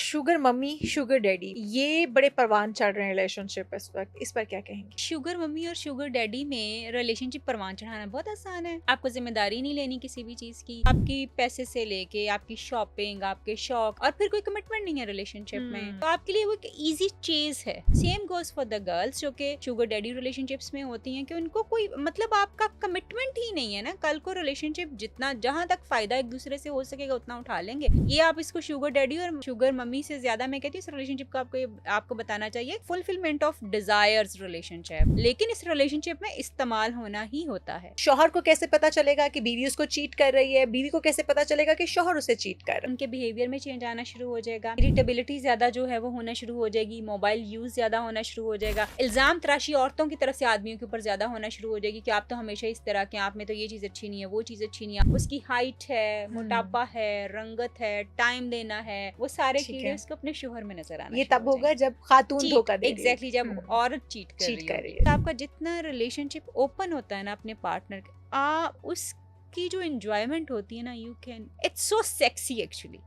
Sugar mummy sugar daddy ये बड़े परवान चढ़ रहे हैं रिलेशनशिप इस वक्त, इस पर क्या कहेंगे? शुगर मम्मी और शुगर डैडी में रिलेशनशिप परवान चढ़ाना बहुत आसान है। आपको जिम्मेदारी नहीं लेनी किसी भी चीज की, आपकी पैसे से लेके आपकी शॉपिंग, आपके शौक, और फिर कोई कमिटमेंट नहीं है रिलेशनशिप में, तो आपके लिए वो एक इजी चीज है। Same goes for the girls जो कि शुगर डैडी रिलेशनशिप्स में होती हैं कि उनको कोई मतलब आपका कमिटमेंट ही नहीं है ना। कल को रिलेशनशिप जितना जहां तक फायदा एक दूसरे से हो सकेगा उतना उठा लेंगे। ये आप इसको शुगर डैडी और शुगर मम्मी से ज्यादा मैं कहती हूँ इस रिलेशनशिप का आपको बताना चाहिए फुलफिलमेंट ऑफ डिजायर्स रिलेशनशिप। लेकिन इस रिलेशनशिप में इस्तेमाल होना ही होता है। शौहर को कैसे पता चलेगा कि बीवी उसको चीट कर रही है? बीवी को कैसे पता चलेगा कि शौहर उसे चीट कर रहा है? उनके बिहेवियर में चेंज आना शुरू हो जाएगा, इरिटेबिलिटी ज्यादा जो है वो होना शुरू हो जाएगी, मोबाइल यूज ज्यादा होना शुरू हो जाएगा, इल्जाम तराशी औरतों की तरफ से आदमियों के ऊपर ज्यादा होना शुरू हो जाएगी कि आप तो हमेशा इस तरह के, आप में तो ये चीज अच्छी नहीं है, वो चीज अच्छी नहीं है, उसकी हाइट है, मोटापा है, रंगत है, टाइम देना है, वो सारे ठीक कीड़े है। उसको अपने शोहर में नजर आना ये शुरू तब हो होगा जाएंगे। जब खातून धोखा दे रही है। एग्जैक्टली जब औरत चीट कर चीट रही कर रही होगी। है। तो आपका जितना रिलेशनशिप ओपन होता है ना अपने पार्टनर के, उसकी जो एंजॉयमेंट होती है ना, you can, it's so sexy actually.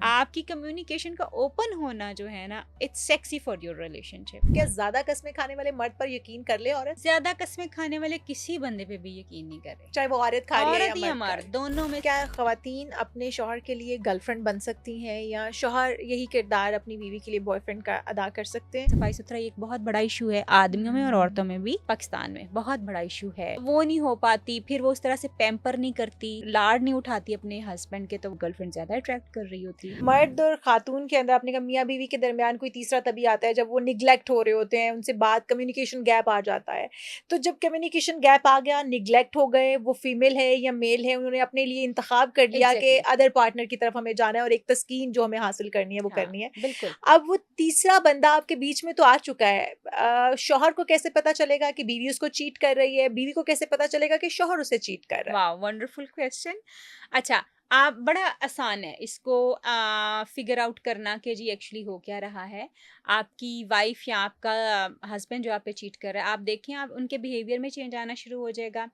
आपकी कम्युनिकेशन का ओपन होना जो है ना, it's sexy for your relationship. क्या ज्यादा कस्में खाने वाले मर्द पर यकीन कर ले औरत? ज्यादा कस्में खाने वाले किसी बंदे पे भी यकीन नहीं करे, चाहे वो औरत खा रही है या औरत या मर्द खा मर्द, रही है। दोनों में। क्या खवातीन अपने शौहर के लिए गर्लफ्रेंड बन सकती हैं या शौहर यही किरदार अपनी बीवी के लिए बॉयफ्रेंड का अदा कर सकते हैं? सफाई सुथरा एक बहुत बड़ा इशू है आदमियों में और औरतों में भी। पाकिस्तान में बहुत बड़ा इशू है, वो नहीं हो पाती, फिर वो उस तरह से पैम्पर नहीं करती, लाड नहीं उठाती अपने हस्बैंड के, तो गर्लफ्रेंड ज्यादा अट्रैक्ट कर रही होती है। मर्द और खातून के अंदर अपने का मियाँ बीवी के दरमियान कोई तीसरा तभी आता है जब वो निगलेक्ट हो रहे होते हैं, उनसे बात कम्युनिकेशन गैप आ जाता है। तो जब कम्युनिकेशन गैप आ गया, निगलेक्ट हो गए, वो फीमेल है या मेल है, उन्होंने अपने लिए इंतखाब कर लिया कि Exactly. अदर पार्टनर की तरफ हमें जाना है और एक तस्कीन जो हमें हासिल करनी है वो हाँ, करनी है। बिल्कुल। अब वो तीसरा बंदा आपके बीच में तो आ चुका है। शौहर को कैसे पता चलेगा कि बीवी उसको चीट कर रही है? बीवी को कैसे पता चलेगा कि शौहर उसे चीट कर रहा है? वाह, वंडरफुल क्वेश्चन। अच्छा, आप बड़ा आसान है इसको फिगर आउट करना कि जी एक्चुअली हो क्या रहा है। आपकी वाइफ या आपका हस्बैंड जो आप पे चीट कर रहा है, आप देखें, आप उनके बिहेवियर में चेंज आना शुरू हो जाएगा।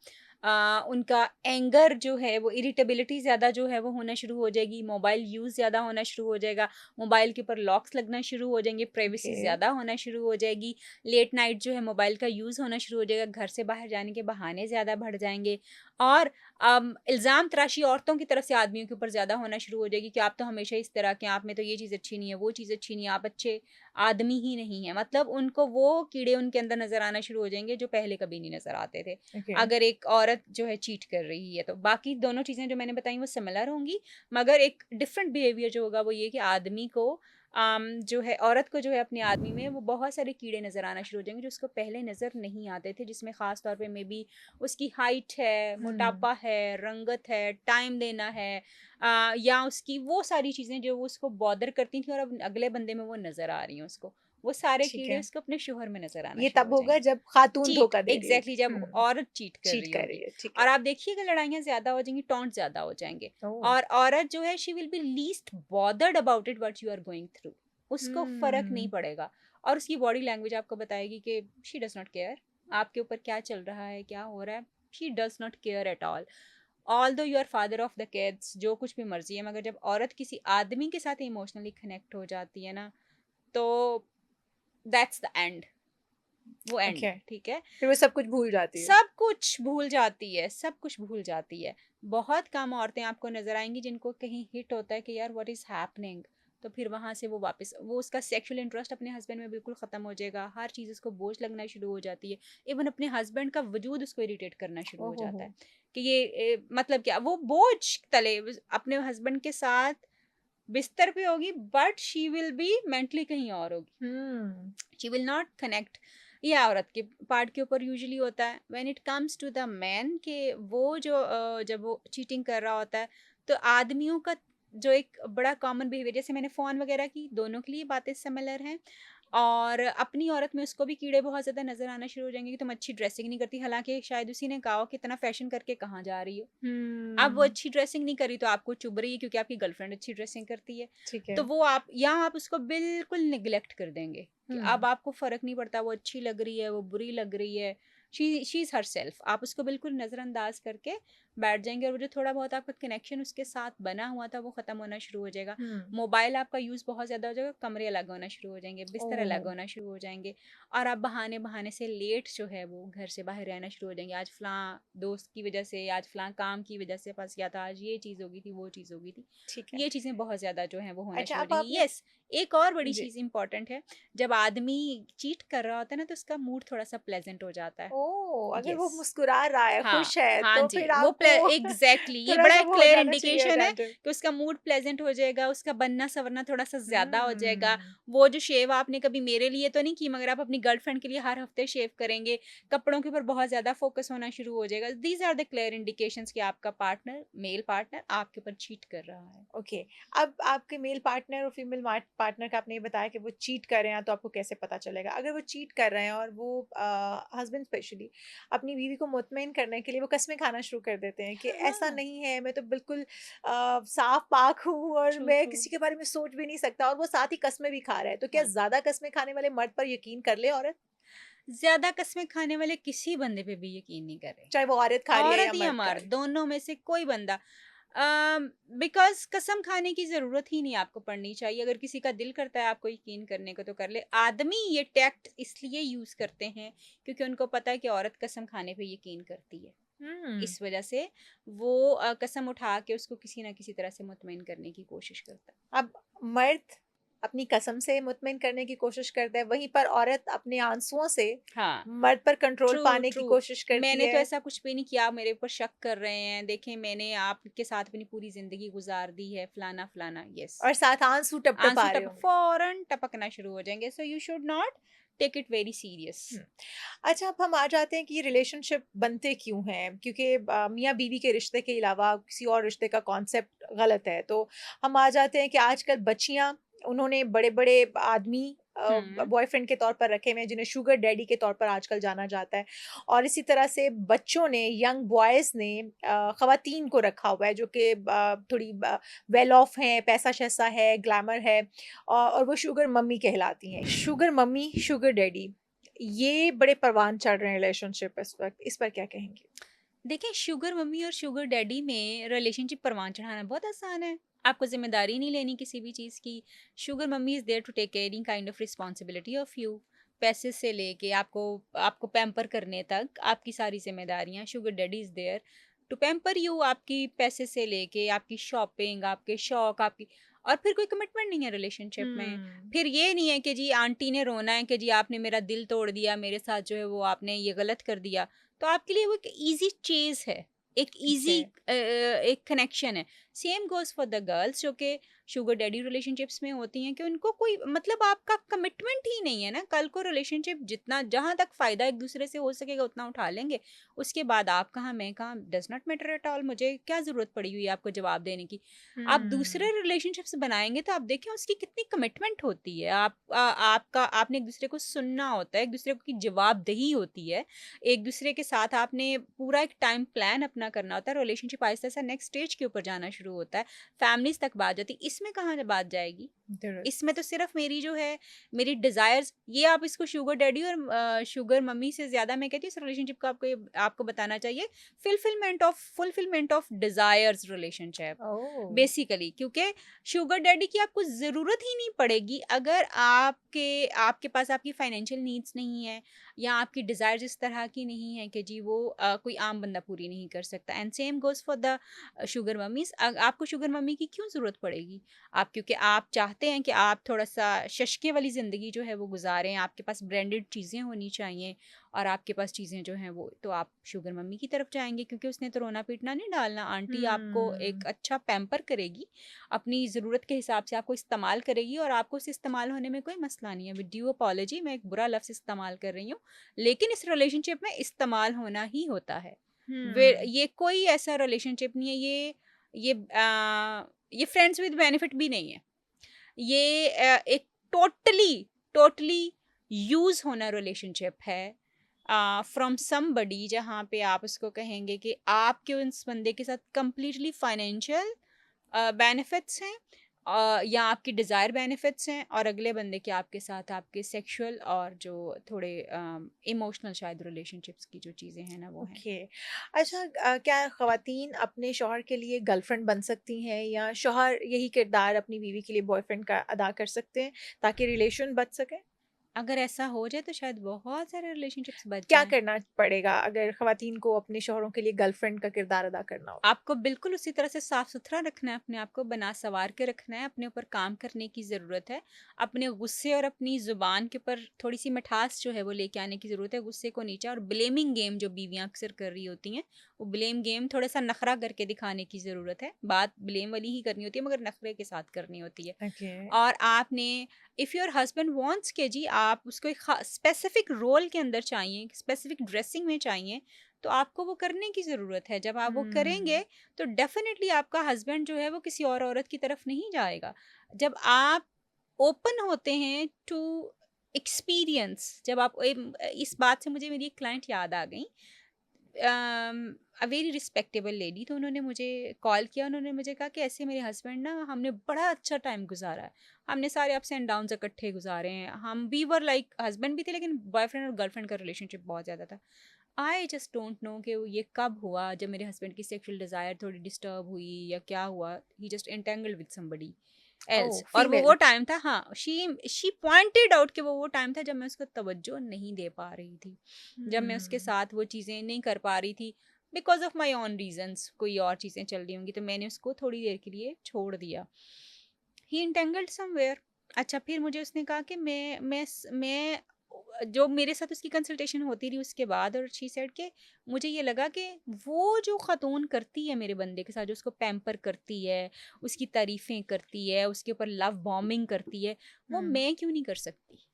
उनका एंगर जो है, वो इरिटेबिलिटी ज़्यादा जो है वो होना शुरू हो जाएगी, मोबाइल यूज़ ज़्यादा होना शुरू हो जाएगा, मोबाइल के ऊपर लॉक्स लगना शुरू हो जाएंगे, प्राइवेसी ओके। ज़्यादा होना शुरू हो जाएगी, लेट नाइट जो है मोबाइल का यूज़ होना शुरू हो जाएगा, घर से बाहर जाने के बहाने ज़्यादा बढ़ जाएंगे, और इल्ज़ाम तराशी औरतों की तरफ से आदमियों के ऊपर ज़्यादा होना शुरू हो जाएगी कि आप तो हमेशा इस तरह के, आप में तो ये चीज़ अच्छी नहीं है, वो चीज़ अच्छी नहीं है, आप अच्छे आदमी ही नहीं है। मतलब उनको वो कीड़े उनके अंदर नज़र आना शुरू हो जाएंगे जो पहले कभी नहीं नज़र आते थे। ओके। अगर एक औरत जो है चीट कर रही है, तो बाकी दोनों चीज़ें जो मैंने बताई वो सिमिलर होंगी, मगर एक डिफरेंट बिहेवियर जो होगा वो ये कि आदमी को जो है, औरत को जो है अपने आदमी में वो बहुत सारे कीड़े नज़र आना शुरू हो जाएंगे जो उसको पहले नज़र नहीं आते थे, जिसमें ख़ास तौर पे मे बी उसकी हाइट है, मोटापा है, रंगत है, टाइम देना है, या उसकी वो सारी चीज़ें जो वो उसको बॉदर करती थी और अब अगले बंदे में वो नज़र आ रही हैं उसको, वो सारे ठीक कीड़े है। उसको अपने शोहर में नज़र आना ये शुरू तब हो होगा जाएंगे। जब खातून चीट, धोखा दे रही एग्जैक्टली होगी। जब औरत चीट कर चीट रही कर रही होगी। है, ठीक और है। आप देखिएगा लड़ाइयाँ ज्यादा हो जाएंगी, टॉन्ट ज्यादा हो जाएंगे, ओह! और औरत जो है she will be least bothered about it what you are going through, उसको फर्क नहीं हुँ। पड़ेगा, और उसकी बॉडी लैंग्वेज आपको बताएगी कि शी डज नॉट केयर आपके ऊपर क्या चल रहा है, क्या हो रहा है, she does not care at all though you are father of the kids, जो कुछ भी मर्जी है, मगर जब औरत किसी आदमी के साथ इमोशनली कनेक्ट हो जाती है ना, तो दैट्स द एंड, वो एंड ओके। है, ठीक है। फिर वो सब कुछ भूल जाती है। सब कुछ भूल जाती है, सब कुछ भूल जाती है। बहुत कम औरतें आपको नज़र आएँगी जिनको कहीं हिट होता है कि यार व्हाट इज़ हैपनिंग, तो फिर वहाँ से वो वापस वो उसका सेक्सुअल इंटरेस्ट अपने हस्बैंड में बिल्कुल ख़त्म हो जाएगा, हर चीज़ उसको बोझ लगना शुरू हो जाती है। इवन अपने हस्बैंड का वजूद उसको इरिटेट करना शुरू ओह हो हो जाता हो! है कि ये मतलब क्या, वो बोझ तले अपने हस्बैंड के साथ बिस्तर पे होगी, but she will be mentally कहीं और होगी। Hmm. She will not connect. ये औरत के पार्ट के ऊपर यूजुअली होता है। When it comes to the man, के वो जो जब वो चीटिंग कर रहा होता है, तो आदमियों का जो एक बड़ा कॉमन बिहेवियर, जैसे मैंने फ़ोन वगैरह की, दोनों के लिए बातें सिमिलर हैं, और अपनी औरत में उसको भी कीड़े बहुत ज़्यादा नज़र आना शुरू हो जाएंगे कि तुम अच्छी ड्रेसिंग नहीं करती, हालांकि शायद उसी ने कहा हो कि इतना फैशन करके कहाँ जा रही हो। अब वो हुँ। अच्छी ड्रेसिंग नहीं करी तो आपको चुभ रही है क्योंकि आपकी गर्लफ्रेंड अच्छी ड्रेसिंग करती है। ठीक है। तो वो आप यहाँ आप उसको बिल्कुल निग्लेक्ट कर देंगे कि हुँ। अब आपको फ़र्क नहीं पड़ता वो अच्छी लग रही है, वो बुरी लग रही है। She is herself. आप उसको बिल्कुल नज़रअंदाज करके बैठ जाएंगे और वो जो थोड़ा बहुत आपका कनेक्शन उसके साथ बना हुआ था वो ख़त्म होना शुरू हो जाएगा। मोबाइल आपका यूज़ बहुत ज़्यादा हो जाएगा, कमरे अलग होना शुरू हो जाएंगे, बिस्तर अलग ओह! होना शुरू हो जाएंगे, और आप बहाने बहाने से लेट जो है वो घर से बाहर रहना शुरू हो जाएंगे। आज फ़लाँ दोस्त की वजह से, आज फ़लाँ काम की वजह से फंस गया था, आज ये चीज़ हो गई थी, वो चीज़ हो गई थी। ठीक है। ये चीज़ें बहुत ज़्यादा जो हैं वो होना अच्छा, शुरू हो अब जाएंगी। आपने यस, एक और बड़ी जी। चीज़ इंपॉर्टेंट है, जब आदमी चीट कर रहा होता है ना तो उसका मूड थोड़ा सा प्लेजेंट हो जाता है। ओह! अगर वो यस, मुस्कुरा रहा है, हाँ, खुश है, हाँ तो जी, फिर वो आपको एग्ज़ैक्टली ये बड़ा थोड़ा-सा एक वो हो क्लियर जाना चाहिए इंडिकेशन है अटेंटिव। कि उसका मूड प्लेज़ेंट हो जाएगा, उसका बनना-सवरना थोड़ा-सा ज़्यादा हो जाएगा। हुँ। वो जो शेव आपने कभी मेरे लिए तो नहीं की, मगर आप अपनी गर्लफ्रेंड के लिए हर हफ्ते शेव करेंगे, कपड़ों के ऊपर बहुत ज़्यादा फ़ोकस होना शुरू हो जाएगा। These are the clear indications कि आपका पार्टनर, मेल पार्टनर आपके ऊपर चीट कर रहा है। ओके। अब आपके मेल पार्टनर और फीमेल पार्टनर का आपने ये बताया कि वो चीट कर रहे हैं, तो आपको कैसे पता चलेगा? अगर वो चीट कर रहे हैं और वो हस्बैंड स्पेशली अपनी बीवी को मुतमईन करने के लिए वो कस्में खाना शुरू कर देते हैं कि ऐसा हाँ, नहीं है, मैं तो बिल्कुल साफ पाक हूँ और ट्रू, मैं ट्रू। किसी के बारे में सोच भी नहीं सकता, और वो साथ ही कस्में भी खा रहा है, तो क्या हाँ। ज़्यादा कस्में खाने वाले मर्द पर यकीन कर ले औरत? ज़्यादा कस्में खाने वाले किसी बंदे पे भी यकीन नहीं कर रहे। चाहे वो औरत खा रही है या औरत या मर्द खा मर्द, रहे दोनों में से कोई बंदा। बिकॉज़ कसम खाने की ज़रूरत ही नहीं आपको पड़नी चाहिए। अगर किसी का दिल करता है आपको यकीन करने को तो कर ले। आदमी ये टैक्ट इसलिए यूज़ करते हैं क्योंकि उनको पता है कि औरत कसम खाने पे यकीन करती है। हैं? हुँ। इस वजह से वो कसम उठा के उसको किसी न किसी तरह से मुतमईन करने की कोशिश करता है। अब मर्द अपनी कसम से मुतमिन करने की कोशिश करता है, वहीं पर औरत अपने आंसुओं से हाँ। मर्द पर कंट्रोल ट्रू, पाने की ट्रू। कोशिश करती मैंने तो है। ऐसा कुछ भी नहीं किया, आप मेरे ऊपर शक कर रहे हैं। देखें, मैंने आपके साथ अपनी पूरी ज़िंदगी गुज़ार दी है, फलाना-फलाना, येस। और साथ आंसू आंसू टपटपा रहे टप होंगे। फ़ौरन टपकना शुरू हो जाएँगे, so you should not take it very serious. Hmm. अच्छा, अब हम आ जाते हैं कि ये रिलेशनशिप बनते क्यों हैं? क्योंकि मियाँ-बीवी के रिश्ते के अलावा किसी और रिश्ते का कॉन्सेप्ट गलत है। तो हम आ जाते हैं कि आजकल बच्चियाँ उन्होंने बड़े-बड़े आदमी हुँ, बॉयफ्रेंड के तौर पर रखे हुए हैं, जिन्हें शुगर डैडी के तौर पर आजकल जाना जाता है। और इसी तरह से बच्चों ने, यंग बॉयज़ ने ख़वातीन को रखा हुआ है जो कि थोड़ी वेल ऑफ हैं, पैसा-शैसा है, ग्लैमर है, और वो शुगर मम्मी कहलाती हैं। शुगर मम्मी, शुगर डैडी, ये बड़े परवान चढ़ रहे हैं रिलेशनशिप इस वक़्त, इस पर क्या कहेंगी? देखिए, शुगर मम्मी और शुगर डैडी में रिलेशनशिप परवान चढ़ाना बहुत आसान है। आपको ज़िम्मेदारी नहीं लेनी किसी भी चीज़ की। Sugar mummy is there to take any kind of responsibility of you. पैसे से लेके आपको आपको पैम्पर करने तक आपकी सारी ज़िम्मेदारियाँ। Sugar daddy is there to pamper you, आपकी पैसे से लेके आपकी शॉपिंग, आपके शौक, आपकी, और फिर कोई कमिटमेंट नहीं है रिलेशनशिप में। हुँ। फिर ये नहीं है कि जी आंटी ने रोना है कि जी आपने मेरा दिल तोड़ दिया, मेरे साथ जो है वो आपने ये गलत कर दिया। तो आपके लिए वो एक ईज़ी चेज़ है, एक ईज़ी ओके। एक कनेक्शन है। Same goes for the girls जो कि शुगर डैडी रिलेशनशिप्स में होती हैं कि उनको कोई मतलब आपका कमिटमेंट ही नहीं है ना। कल को रिलेशनशिप जितना जहाँ तक फ़ायदा एक-दूसरे से हो सकेगा उतना उठा लेंगे। उसके बाद आप कहाँ, मैं कहाँ, does not matter at all. मुझे क्या ज़रूरत पड़ी हुई है आपको जवाब देने की। आप दूसरे हुँ। रिलेशनशिप्स बनाएँगे तो आप देखें उसकी कितनी कमिटमेंट होती है। आपका आपने एक-दूसरे को सुनना होता है, एक-दूसरे की जवाबदेही होती है। एक-दूसरे के साथ आपने पूरा एक टाइम प्लान अपना करना होता है, रिलेशनशिप आहिस्ता-आहिस्ता नेक्स्ट स्टेज के ऊपर जाना शुरू होता है, फैमिलीज़ तक बात जाती है, इसमें कहाँ बात जाएगी? इसमें तो सिर्फ मेरी जो है, मेरी डिज़ायर्स, ये आप इसको शुगर डैडी और शुगर मम्मी से ज़्यादा मैं कहती हूँ इस रिलेशनशिप को आपको आपको बताना चाहिए fulfilment of desires relationship oh! Basically, क्योंकि शुगर डैडी की आपको ज़रूरत ही नहीं पड़ेगी अगर आपके आपके पास आपकी फाइनेंशियल नीड्स नहीं है या आपकी डिज़ायर्स इस तरह की नहीं है कि जी वो कोई आम बंदा पूरी नहीं कर सकता। And same goes for the sugar mummy's. आपको शुगर मम्मी की क्यों ज़रूरत पड़ेगी? आप क्योंकि आप चाहते हैं कि आप थोड़ा-सा शशके वाली ज़िंदगी जो है वो गुज़ारें, आपके पास ब्रांडेड चीज़ें होनी चाहिए और आपके पास चीज़ें जो हैं वो, तो आप शुगर मम्मी की तरफ जाएँगे क्योंकि उसने तो रोना-पीटना नहीं डालना। आंटी आपको हुँ। एक अच्छा पैम्पर करेगी, अपनी ज़रूरत के हिसाब से आपको इस्तेमाल करेगी और आपको उस इस्तेमाल होने में कोई मसला नहीं है। विद ड्यू अपॉलजी, मैं एक बुरा लफ्ज़ इस्तेमाल कर रही हूँ, लेकिन इस रिलेशनशिप में इस्तेमाल होना ही होता है। वे हुँ। ये कोई ऐसा रिलेशनशिप नहीं है, ये फ्रेंड्स विद बेनिफिट भी नहीं है। ये एक टोटली टोटली यूज होना रिलेशनशिप है फ्रॉम समबडी, जहाँ पे आप उसको कहेंगे कि आपके उस बंदे के साथ कंप्लीटली फाइनेंशियल बेनिफिट्स हैं या आपकी डिज़ायर बेनिफिट्स हैं, और अगले बंदे के आपके साथ आपके सेक्सुअल और जो थोड़े इमोशनल शायद रिलेशनशिप्स की जो चीज़ें हैं ना वो हैं। ओके। अच्छा, क्या ख़वातीन अपने शौहर के लिए गर्लफ्रेंड बन सकती हैं या शौहर यही किरदार अपनी बीवी के लिए बॉयफ्रेंड का अदा कर सकते हैं ताकि रिलेशन बच सके? अगर ऐसा हो जाए तो शायद बहुत सारे रिलेशनशिप्स बच क्या जाएँ। करना पड़ेगा अगर ख़वातीन को अपने शौहरों के लिए गर्लफ्रेंड का किरदार अदा करना हो तो? आपको बिल्कुल उसी तरह से साफ-सुथरा रखना है, अपने आप को बना-संवार के रखना है, अपने ऊपर काम करने की ज़रूरत है। अपने गुस्से और अपनी ज़ुबान के ऊपर थोड़ी-सी मिठास जो है वो लेके आने की ज़रूरत है, गुस्से को नीचे। और ब्लेमिंग गेम जो बीवियाँ अक्सर कर रही होती हैं, वो ब्लेम गेम थोड़ा-सा नखरा करके दिखाने की ज़रूरत है। बात ब्लेम वाली ही करनी होती है, मगर नखरे के साथ करनी होती है। ओके। और आपने, इफ़ योर हस्बैंड वांट्स के जी आप उसको एक स्पेसिफिक रोल के अंदर चाहिए, स्पेसिफिक ड्रेसिंग में चाहिए, तो आपको वो करने की ज़रूरत है। जब आप वो करेंगे हुँ। तो डेफ़िनेटली आपका हस्बैंड जो है वो किसी और औरत की तरफ नहीं जाएगा। जब आप ओपन होते हैं टू एक्सपीरियंस, जब आप इस बात से मुझे मेरी एक क्लाइंट याद आ गई, अ वेरी रिस्पेक्टेबल लेडी। तो उन्होंने मुझे कॉल किया, उन्होंने मुझे कहा कि ऐसे मेरे हस्बैंड ना, हमने बड़ा अच्छा टाइम गुजारा है, हमने सारे अप्स एंड डाउन्स इकट्ठे गुजारे हैं, हम वी वर लाइक हस्बैंड भी थे लेकिन बॉयफ्रेंड और गर्लफ्रेंड का रिलेशनशिप बहुत ज़्यादा था। आई जस्ट डोंट नो कि वो ये कब हुआ, जब मेरे हस्बैंड की सेक्सुअल डिज़ायर थोड़ी डिस्टर्ब हुई या क्या हुआ, he just entangled with somebody oh! Else. और वो फीमेल। टाइम था, हाँ, शी पॉइंटेड आउट कि वो टाइम था जब मैं उसको तवज्जो नहीं दे पा रही थी, जब मैं उसके हुँ। साथ वो चीज़ें नहीं कर पा रही थी, because of my own reasons, कोई और चीज़ें चल रही होंगी, तो मैंने उसको थोड़ी देर के लिए छोड़ दिया। ही इंटेंगल्ड समवेयर। अच्छा, फिर मुझे उसने कहा कि मैं जो मेरे साथ उसकी कंसल्टेशन होती रही उसके बाद, और शी सेड कि मुझे ये लगा कि वो जो ख़ातून करती है मेरे बंदे के साथ, जो उसको पैम्पर करती है, उसकी तारीफ़ें करती है, उसके ऊपर लव बॉम्बिंग करती है, वो हुँ। मैं क्यों नहीं कर सकती?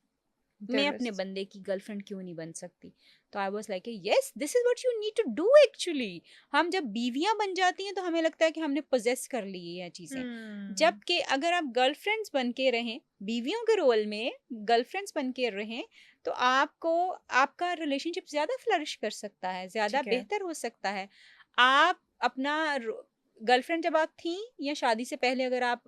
मैं अपने इंटरेस्ट। बंदे की गर्लफ्रेंड क्यों नहीं बन सकती? तो I was like yes, this is what you need to do actually. हम जब बीवियाँ बन जाती हैं तो हमें लगता है कि हमने पोज़ेस कर ली ये चीज़ें। हुँ। जबकि अगर आप गर्लफ्रेंड्स बन के रहें, बीवियों के रोल में गर्लफ्रेंड्स बन के रहें, तो आपको आपका रिलेशनशिप ज़्यादा फ्लरिश कर सकता है, ज़्यादा ठीक है। बेहतर हो सकता है। आप अपना गर्लफ्रेंड जब आप थी, या शादी से पहले अगर आप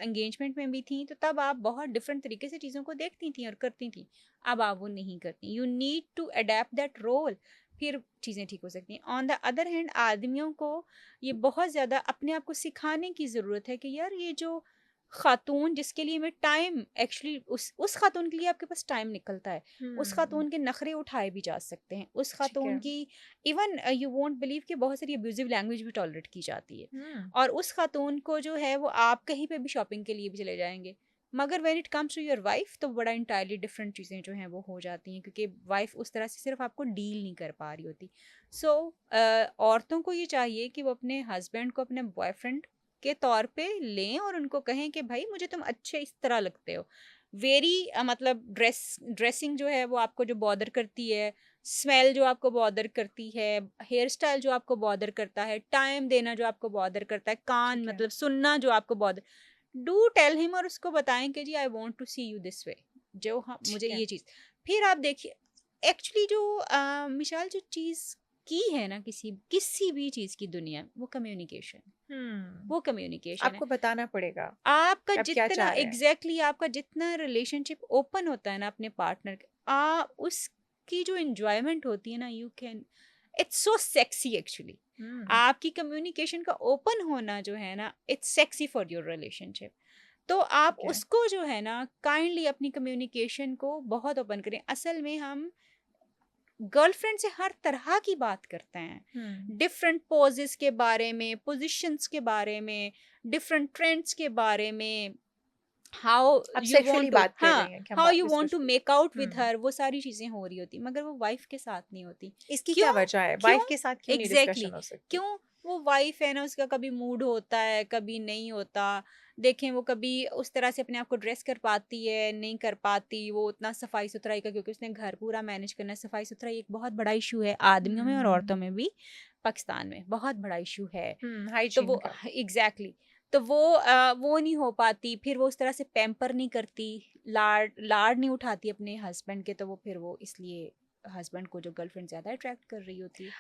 एंगेजमेंट में भी थी, तो तब आप बहुत डिफरेंट तरीके से चीज़ों को देखती थी और करती थी। अब आप वो नहीं करती। You need to adapt that role, फिर चीज़ें ठीक हो सकती हैं। ऑन द अदर हैंड आदमियों को ये बहुत ज़्यादा अपने आप को सिखाने की ज़रूरत है कि यार, ये जो खातून जिसके लिए मैं टाइम एक्चुअली, उस खातून के लिए आपके पास टाइम निकलता है, उस हुँ। खातून के नखरे उठाए भी जा सकते हैं, उस ठीक खातून है। की इवन यू वोंट बिलीव कि बहुत सारी अब्यूजिव लैंग्वेज भी टॉलरेट की जाती है। हुँ। और उस खातून को जो है वो आप कहीं पे भी शॉपिंग के लिए भी चले जाएंगे, मगर when it comes to your wife तो बड़ा इंटायरली डिफरेंट चीज़ें जो हैं वो हो जाती हैं, क्योंकि वाइफ उस तरह से सिर्फ आपको डील नहीं कर पा रही होती। सो औरतों को ये चाहिए कि वो अपने हस्बैंड को अपने बॉयफ्रेंड के तौर पे लें और उनको कहें कि भाई, मुझे तुम अच्छे इस तरह लगते हो। वेरी मतलब ड्रेसिंग जो है वो आपको जो बॉदर करती है, स्मेल जो आपको बॉदर करती है, हेयर स्टाइल जो आपको बॉदर करता है, टाइम देना जो आपको बॉदर करता है, कान ठीक है। मतलब सुनना जो आपको बॉदर, डू टेल हिम और उसको बताएं कि जी I want to see you this way, जो हम मुझे ठीक है। ये चीज़। फिर आप देखिए, एक्चुअली जो मिसाल जो चीज़ की है ना, किसी किसी भी चीज़ की दुनिया में, वो कम्युनिकेशन, हुँ। वो कम्युनिकेशन है। आपको बताना पड़ेगा आपका कि आप क्या जितना चाह रहे हैं। आपका जितना रिलेशनशिप ओपन होता है ना अपने पार्टनर के, उसकी जो एंजॉयमेंट होती है ना, you can, it's so sexy actually. Hmm. आपकी कम्युनिकेशन का ओपन होना जो है ना, it's sexy for your relationship. तो आप ठीक है। उसको जो है ना, काइंडली अपनी कम्युनिकेशन को बहुत ओपन करें। असल में हम गर्लफ्रेंड से हर तरह की बात करते हैं, हुँ। डिफरेंट पोजेस के बारे में, पोजीशंस के बारे में, डिफरेंट ट्रेंड्स के बारे में, हाउ आप यू सेक्सुअली वांट टू, बात कर हाँ, रही हैं कि हम हाउ बात यू वांट डिस्कस टू कर मेक आउट रहे हैं। विद हुँ। हर, वो सारी चीजें हो रही होती, मगर वो वाइफ के साथ नहीं होती। इसकी क्या क्यों? वजह है? क्यों? वाइफ के साथ क्यों नहीं एग्जैक्टली डिस्कशन exactly. हो सकती? क्यों? वो वाइफ है ना, उसका कभी मूड होता है, कभी नहीं होता। देखें, वो कभी उस तरह से अपने आप को ड्रेस कर पाती है, नहीं कर पाती, वो उतना सफाई सुथराई का, क्योंकि उसने घर पूरा मैनेज करना है। सफाई सुथराई एक बहुत बड़ा इशू है, आदमियों में और औरतों हुँ। में भी। पाकिस्तान में बहुत बड़ा इशू है। हुँ, तो हाइजीन वो का। एग्जैक्टली exactly, तो वो नहीं हो पाती, फिर वो उस तरह से पैम्पर नहीं करती, लाड लाड नहीं उठाती अपने हस्बैंड के, तो वो फिर वो इसलिए हस्बैंड को जो गर्लफ्रेंड ज्यादा अट्रैक्ट कर रही होती है।